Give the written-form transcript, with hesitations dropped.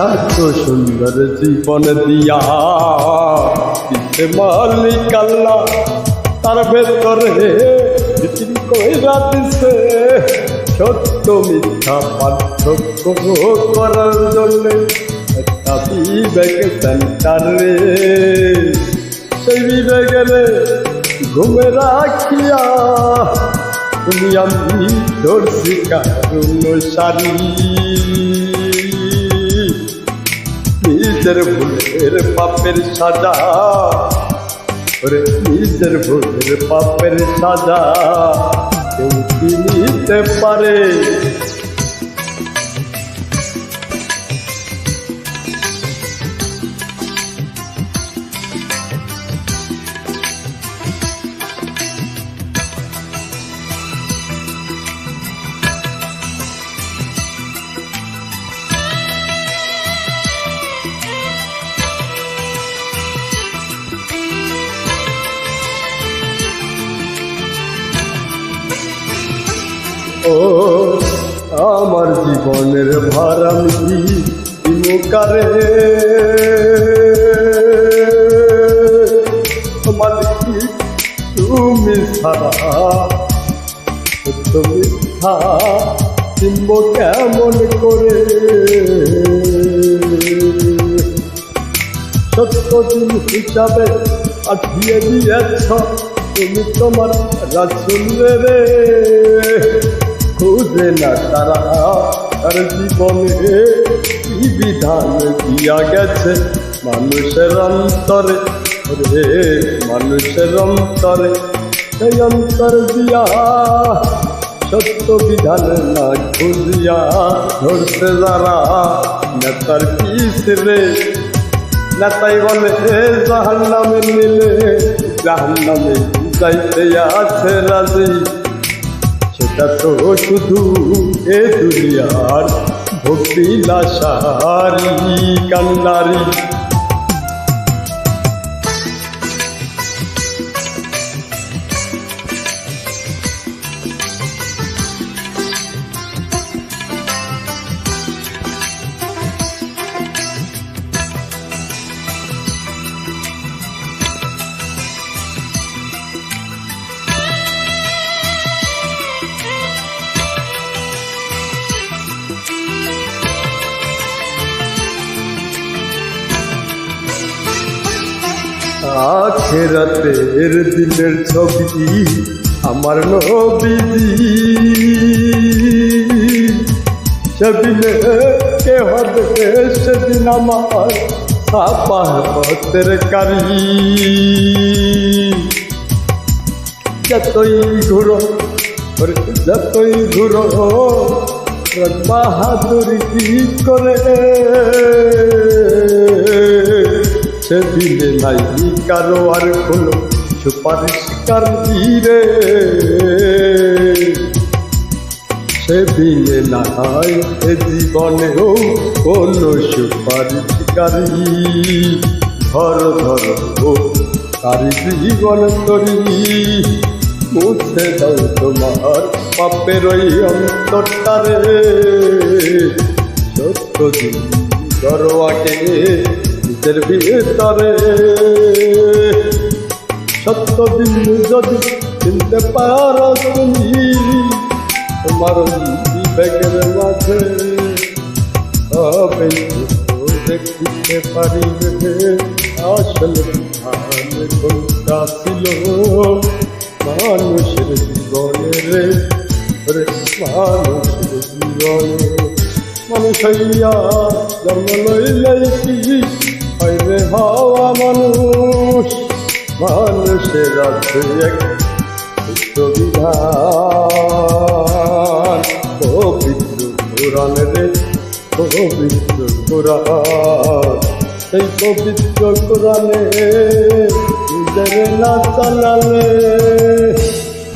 এত সুন্দর জীবন দিয়া দিতে মালিক আল্লাহ, তার ভেতরে ফিটিং কইরা দিছে সত্য মিথ্যা পার্থক্য করার জন্য একটা বিবেক সেন্টার রে। সেই বিবেকের ঘুমে রাখিয়া তুমি আমি ধরছি কারণ সারি, নিজের ভুলের পাপের সাজা, ওরে নিজের ভুলের পাপের সাজা কেউ কি নিতে পারে? ও আমার জীবনের ভার আমি মুকারে মালিক তুমি ছাড়া মিথ্যা চিনব কেমন করে? সত্য দিন হিসাবে পাঠিয়ে দিয়েছ তুমি তোমার রাসূল রে। খুঁজে না তারা তার জীবনে কি বিধান দিয়া গেছে মানুষের অন্তরে রে, মানুষের অন্তরে সেই অন্তর দিয়া সত্য বিধান না খুঁজিয়া ধরছে যারা নেতার পিছ রে। নেতাই বলে জাহান্নামে নিলে জাহান্নামে যাইতে আছে রাজি, সেটা তো শুধু এ দুনিয়ার ভোগবিলাসারি কান্নারি। আখিরাতের দিনের ছবি আমার নবীজি, সেদিনে কে হবে সেদিন আমার সাফাতের কারি। যতই ঘুরো যতই ঘুরো বাহাদুরি কি করে, সেদিনে নাই কারো আর কোনো সুপারিশকারী রে। সেদিনে নাই এ জীবনেও কোনো সুপারিশকারী। ধর ধর তারি জীবন তরি মুছে দাও তোমার পাপের ওই অন্তরটারে। সত্য দিন করো আগে নিজের ভিতরে, সত্য দিন যদি চিনতে পারো তুমি তোমার বিবেকের মাঝে, তবে দেখিতে পারিবে আসলে কোনটা ছিল মানুষের জীবনে রে। মানুষের জীবনে মানুষ হইয়া জন্ম লইলেই কি হয় রে হওয়া মানুষ? মানুষের আছে এক বিধান, পবিত্র কোরআন রে, পবিত্র কোরআন। সেই পবিত্র কোরআনে নিজের না চালালে